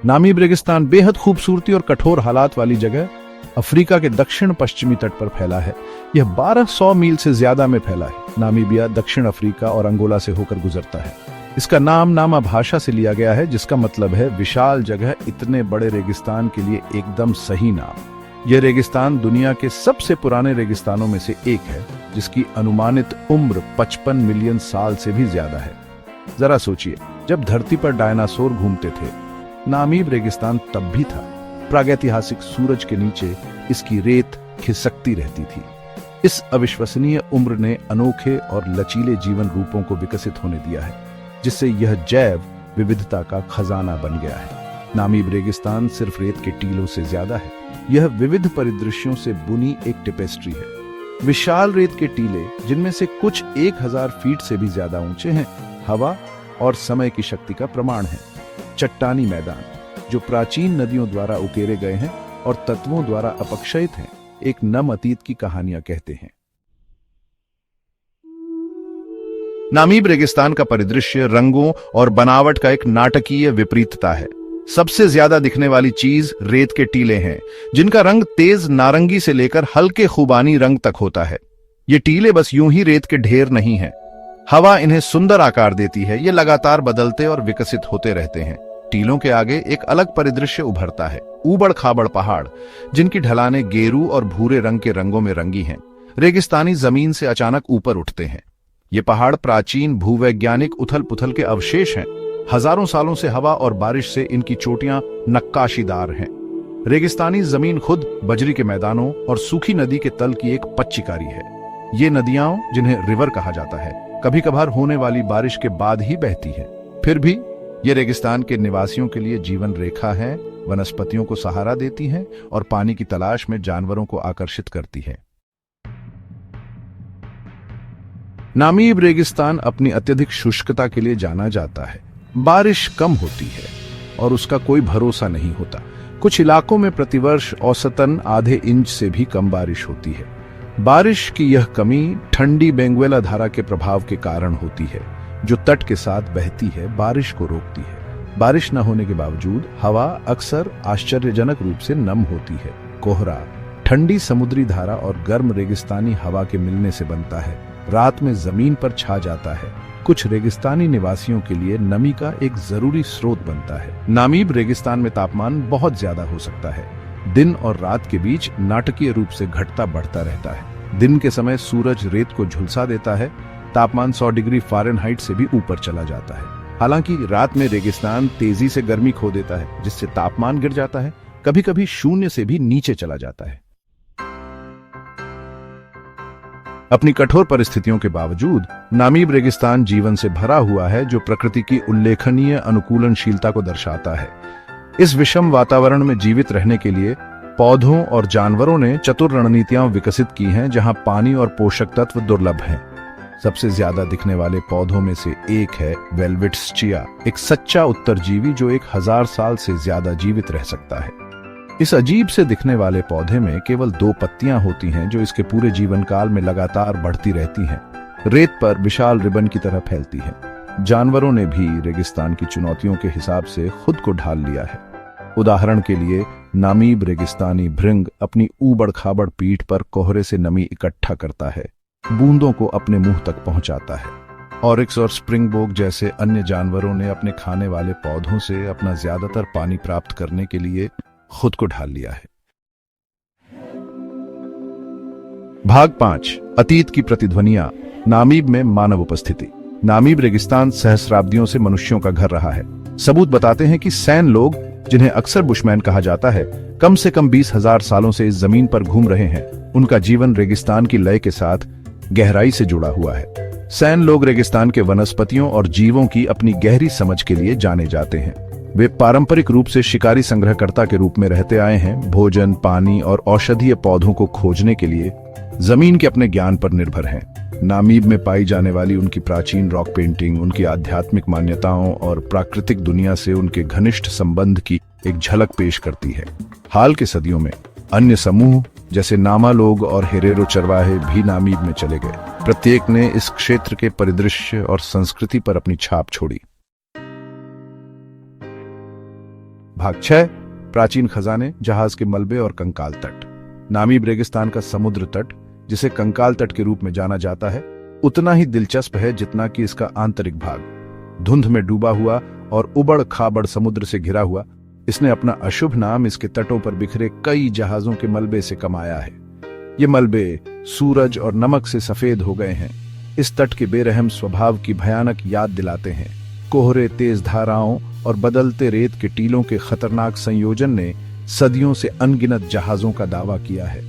Namib रेगिस्तान बेहद खूबसूरती और कठोर हालात वाली जगह अफ्रीका के दक्षिण पश्चिमी तट पर फैला है। यह 1200 मील से ज्यादा में फैला है। नामीबिया दक्षिण अफ्रीका और अंगोला से होकर गुजरता है। इसका नाम नामा भाषा से लिया गया है, जिसका मतलब है विशाल जगह। इतने बड़े रेगिस्तान के लिए एकदम सही नाम। यह रेगिस्तान दुनिया के सबसे पुराने रेगिस्तानों में से एक है, जिसकी अनुमानित उम्र 55 मिलियन साल से भी ज्यादा है। जरा सोचिए, जब धरती पर डायनासोर घूमते थे, नामीब रेगिस्तान तब भी था। प्रागैतिहासिक सूरज के नीचे इसकी रेत खिसकती रहती थी। इस अविश्वसनीय उम्र ने अनोखे और लचीले जीवन रूपों को विकसित होने दिया है, जिससे यह जैव विविधता का खजाना बन गया है। नामीब रेगिस्तान सिर्फ रेत के टीलों से ज्यादा है। यह विविध परिदृश्यों से बुनी एक टेपेस्ट्री है। विशाल रेत के टीले, जिनमें से कुछ 1000 फीट से भी ज्यादा ऊंचे हैं, हवा और समय की शक्ति का प्रमाण है। चट्टानी मैदान, जो प्राचीन नदियों द्वारा उकेरे गए हैं और तत्वों द्वारा अपक्षयित हैं, एक नम अतीत की कहानियां कहते हैं। नामीब रेगिस्तान का परिदृश्य रंगों और बनावट का एक नाटकीय विपरीतता है। सबसे ज्यादा दिखने वाली चीज रेत के टीले हैं, जिनका रंग तेज नारंगी से लेकर हल्के खुबानी रंग तक होता है। ये टीले बस यूं ही रेत के ढेर नहीं हैं। हवा इन्हें सुंदर आकार देती है। ये लगातार बदलते और विकसित होते रहते हैं। टीलों के आगे एक अलग परिदृश्य उभरता है। ऊबड़ खाबड़ पहाड़, जिनकी ढलानें गेरू और भूरे रंग के रंगों में रंगी हैं, रेगिस्तानी जमीन से अचानक ऊपर उठते हैं। ये पहाड़ प्राचीन भूवैज्ञानिक उथल पुथल के अवशेष हैं। हजारों सालों से हवा और बारिश से इनकी चोटियां नक्काशीदार हैं। रेगिस्तानी जमीन खुद बजरी के मैदानों और सूखी नदी के तल की एक पच्चीकारी है। ये नदियां, जिन्हें रिवर कहा जाता है, कभी कभार होने वाली बारिश के बाद ही बहती है। फिर भी ये रेगिस्तान के निवासियों के लिए जीवन रेखा है, वनस्पतियों को सहारा देती हैं और पानी की तलाश में जानवरों को आकर्षित करती है। नामीब रेगिस्तान अपनी अत्यधिक शुष्कता के लिए जाना जाता है। बारिश कम होती है और उसका कोई भरोसा नहीं होता। कुछ इलाकों में प्रतिवर्ष औसतन आधे इंच से भी कम बारिश होती है। बारिश की यह कमी ठंडी बेंगुएला धारा के प्रभाव के कारण होती है, जो तट के साथ बहती है, बारिश को रोकती है। बारिश न होने के बावजूद हवा अक्सर आश्चर्यजनक रूप से नम होती है। कोहरा ठंडी समुद्री धारा और गर्म रेगिस्तानी हवा के मिलने से बनता है। रात में जमीन पर छा जाता है। कुछ रेगिस्तानी निवासियों के लिए नमी का एक जरूरी स्रोत बनता है। नामीब रेगिस्तान में तापमान बहुत ज्यादा हो सकता है। दिन और रात के बीच नाटकीय रूप से घटता बढ़ता रहता है। दिन के समय सूरज रेत को झुलसा देता है। तापमान 100 डिग्री फ़ारेनहाइट से भी ऊपर चला जाता है। हालांकि रात में रेगिस्तान तेजी से गर्मी खो देता है, जिससे तापमान गिर जाता है, कभी कभी शून्य से भी नीचे चला जाता है। अपनी कठोर परिस्थितियों के बावजूद नामीब रेगिस्तान जीवन से भरा हुआ है, जो प्रकृति की उल्लेखनीय अनुकूलनशीलता को दर्शाता है। इस विषम वातावरण में जीवित रहने के लिए पौधों और जानवरों ने चतुर रणनीतियां विकसित की हैं, जहां पानी और पोषक तत्व दुर्लभ हैं। सबसे ज्यादा दिखने वाले पौधों में से एक है वेलवेट्स चिया, एक सच्चा उत्तरजीवी जो 1000 साल से ज्यादा जीवित रह सकता है। इस अजीब से दिखने वाले पौधे में केवल 2 पत्तियां होती हैं, जो इसके पूरे जीवन काल में लगातार बढ़ती रहती हैं। रेत पर विशाल रिबन की तरह फैलती है। जानवरों ने भी रेगिस्तान की चुनौतियों के हिसाब से खुद को ढाल लिया है। उदाहरण के लिए नामीब रेगिस्तानी भृंग अपनी ऊबड़ खाबड़ पीठ पर कोहरे से नमी इकट्ठा करता है, बूंदों को अपने मुंह तक पहुंचाता है। ऑरिक्स और स्प्रिंगबोक जैसे अन्य जानवरों ने अपने खाने वाले पौधों से अपना ज्यादातर पानी प्राप्त करने के लिए खुद को ढाल लिया है। भाग 5, अतीत की प्रतिध्वनियां। नामीब में मानव उपस्थिति। नामीब रेगिस्तान सहस्राब्दियों से मनुष्यों का घर रहा है। सबूत बताते हैं कि सैन लोग, जिन्हें अक्सर बुशमैन कहा जाता है, कम से कम 20,000 सालों से इस जमीन पर घूम रहे हैं। उनका जीवन रेगिस्तान की लय के साथ गहराई से जुड़ा हुआ है। सैन लोग रेगिस्तान के वनस्पतियों और जीवों की अपनी गहरी समझ के लिए जाने जाते हैं। वे पारंपरिक रूप से शिकारी संग्रहकर्ता के रूप में रहते आए हैं। भोजन, पानी और औषधीय पौधों को खोजने के लिए जमीन के अपने ज्ञान पर निर्भर हैं। नामीब में पाई जाने वाली उनकी प्राचीन रॉक पेंटिंग उनकी आध्यात्मिक मान्यताओं और प्राकृतिक दुनिया से उनके घनिष्ठ संबंध की एक झलक पेश करती है। हाल के सदियों में अन्य समूह जैसे नामा लोग और हेरेरो चरवाहे भी नामीब में चले गए। प्रत्येक ने इस क्षेत्र के परिदृश्य और संस्कृति पर अपनी छाप छोड़ी। भाग 6 प्राचीन खजाने, जहाज के मलबे और कंकाल तट। नामीब रेगिस्तान का समुद्र तट, जिसे कंकाल तट के रूप में जाना जाता है, उतना ही दिलचस्प है जितना कि इसका आंतरिक भाग। धुंध में डूबा हुआ और उबड़ खाबड़ समुद्र से घिरा हुआ, इसने अपना अशुभ नाम इसके तटों पर बिखरे कई जहाजों के मलबे से कमाया है। ये मलबे सूरज और नमक से सफेद हो गए हैं। इस तट के बेरहम स्वभाव की भयानक याद दिलाते हैं। कोहरे, तेज धाराओं और बदलते रेत के टीलों के खतरनाक संयोजन ने सदियों से अनगिनत जहाजों का दावा किया है।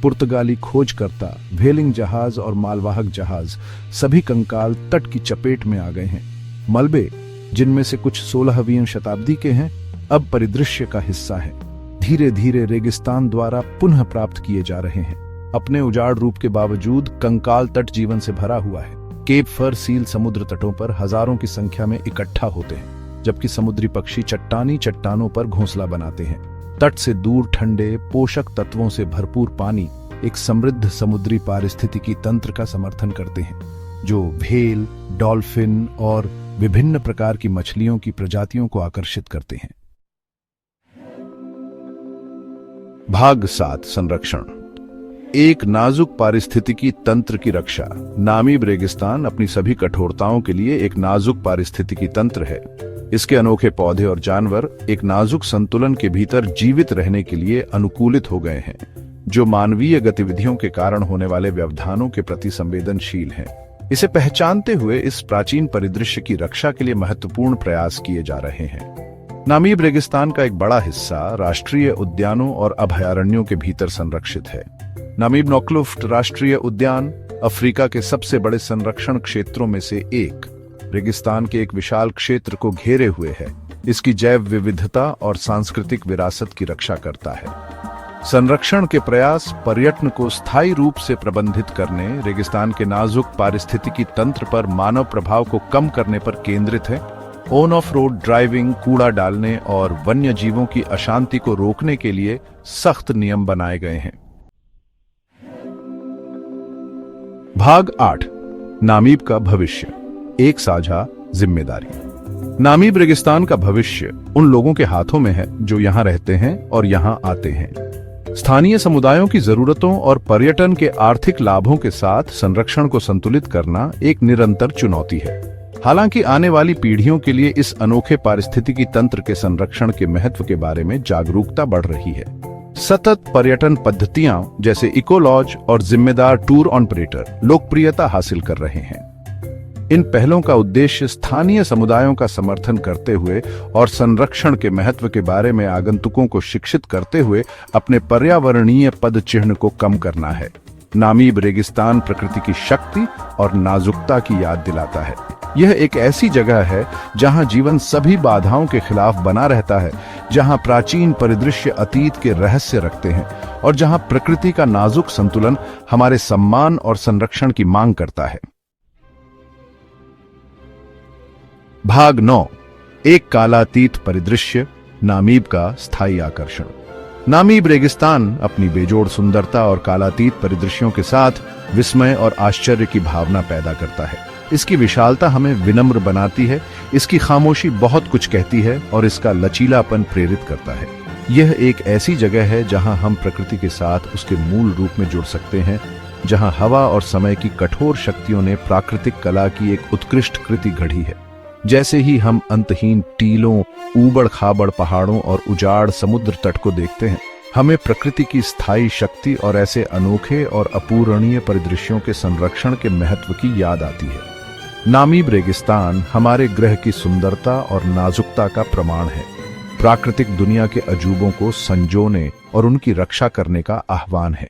पुर्तगाली खोजकर्ता, व्हेलिंग जहाज और मालवाहक जहाज सभी कंकाल तट की चपेट में आ गए हैं। मलबे, जिनमें से कुछ 16वीं शताब्दी के हैं, अब परिदृश्य का हिस्सा हैं। धीरे धीरे रेगिस्तान द्वारा पुनः प्राप्त किए जा रहे हैं। अपने उजाड़ रूप के बावजूद कंकाल तट जीवन से भरा हुआ है। केप फर सील समुद्र तटों पर हजारों की संख्या में इकट्ठा होते हैं, जबकि समुद्री पक्षी चट्टानी चट्टानों पर घोंसला बनाते हैं। तट से दूर ठंडे, पोषक तत्वों से भरपूर पानी एक समृद्ध समुद्री पारिस्थितिकी तंत्र का समर्थन करते हैं, जो व्हेल, डॉल्फिन और विभिन्न प्रकार की मछलियों की प्रजातियों को आकर्षित करते हैं। भाग 7 संरक्षण। एक नाजुक पारिस्थितिकी तंत्र की रक्षा। नामीब रेगिस्तान अपनी सभी कठोरताओं के लिए एक नाजुक पारिस्थितिकी तंत्र है। इसके अनोखे पौधे और जानवर एक नाजुक संतुलन के भीतर जीवित रहने के लिए अनुकूलित हो गए हैं, जो मानवीय गतिविधियों के कारण होने वाले व्यवधानों के प्रति संवेदनशील हैं। इसे पहचानते हुए इस प्राचीन परिदृश्य की रक्षा के लिए महत्वपूर्ण प्रयास किए जा रहे हैं। नामीब रेगिस्तान का एक बड़ा हिस्सा राष्ट्रीय उद्यानों और अभयारण्यों के भीतर संरक्षित है। नामीब नौक्लुफ्ट राष्ट्रीय उद्यान अफ्रीका के सबसे बड़े संरक्षण क्षेत्रों में से एक, रेगिस्तान के एक विशाल क्षेत्र को घेरे हुए है। इसकी जैव विविधता और सांस्कृतिक विरासत की रक्षा करता है। संरक्षण के प्रयास पर्यटन को स्थायी रूप से प्रबंधित करने, रेगिस्तान के नाजुक पारिस्थितिकी तंत्र पर मानव प्रभाव को कम करने पर केंद्रित है। ऑन ऑफ रोड ड्राइविंग, कूड़ा डालने और वन्य जीवों की अशांति को रोकने के लिए सख्त नियम बनाए गए हैं। भाग 8 नामीब का भविष्य, एक साझा जिम्मेदारी। नामीब रेगिस्तान का भविष्य उन लोगों के हाथों में है जो यहां रहते हैं और यहां आते हैं। स्थानीय समुदायों की जरूरतों और पर्यटन के आर्थिक लाभों के साथ संरक्षण को संतुलित करना एक निरंतर चुनौती है। हालांकि आने वाली पीढ़ियों के लिए इस अनोखे पारिस्थितिकी तंत्र के संरक्षण के महत्व के बारे में जागरूकता बढ़ रही है। सतत पर्यटन पद्धतियां जैसे इको लॉज और जिम्मेदार टूर ऑपरेटर लोकप्रियता हासिल कर रहे हैं। इन पहलों का उद्देश्य स्थानीय समुदायों का समर्थन करते हुए और संरक्षण के महत्व के बारे में आगंतुकों को शिक्षित करते हुए अपने पर्यावरणीय पदचिह्न को कम करना है। नामीब रेगिस्तान प्रकृति की शक्ति और नाजुकता की याद दिलाता है। यह एक ऐसी जगह है जहां जीवन सभी बाधाओं के खिलाफ बना रहता है, जहां प्राचीन परिदृश्य अतीत के रहस्य रखते हैं और जहां प्रकृति का नाजुक संतुलन हमारे सम्मान और संरक्षण की मांग करता है। भाग 9 एक कालातीत परिदृश्य, नामीब का स्थायी आकर्षण। नामीब रेगिस्तान अपनी बेजोड़ सुंदरता और कालातीत परिदृश्यों के साथ विस्मय और आश्चर्य की भावना पैदा करता है। इसकी विशालता हमें विनम्र बनाती है, इसकी खामोशी बहुत कुछ कहती है और इसका लचीलापन प्रेरित करता है। यह एक ऐसी जगह है जहां हम प्रकृति के साथ उसके मूल रूप में जुड़ सकते हैं, जहां हवा और समय की कठोर शक्तियों ने प्राकृतिक कला की एक उत्कृष्ट कृति गढ़ी है। जैसे ही हम अंतहीन टीलों, ऊबड़ खाबड़ पहाड़ों और उजाड़ समुद्र तट को देखते हैं, हमें प्रकृति की स्थायी शक्ति और ऐसे अनोखे और अपूरणीय परिदृश्यों के संरक्षण के महत्व की याद आती है। नामीब रेगिस्तान हमारे ग्रह की सुंदरता और नाजुकता का प्रमाण है। प्राकृतिक दुनिया के अजूबों को संजोने और उनकी रक्षा करने का आह्वान है।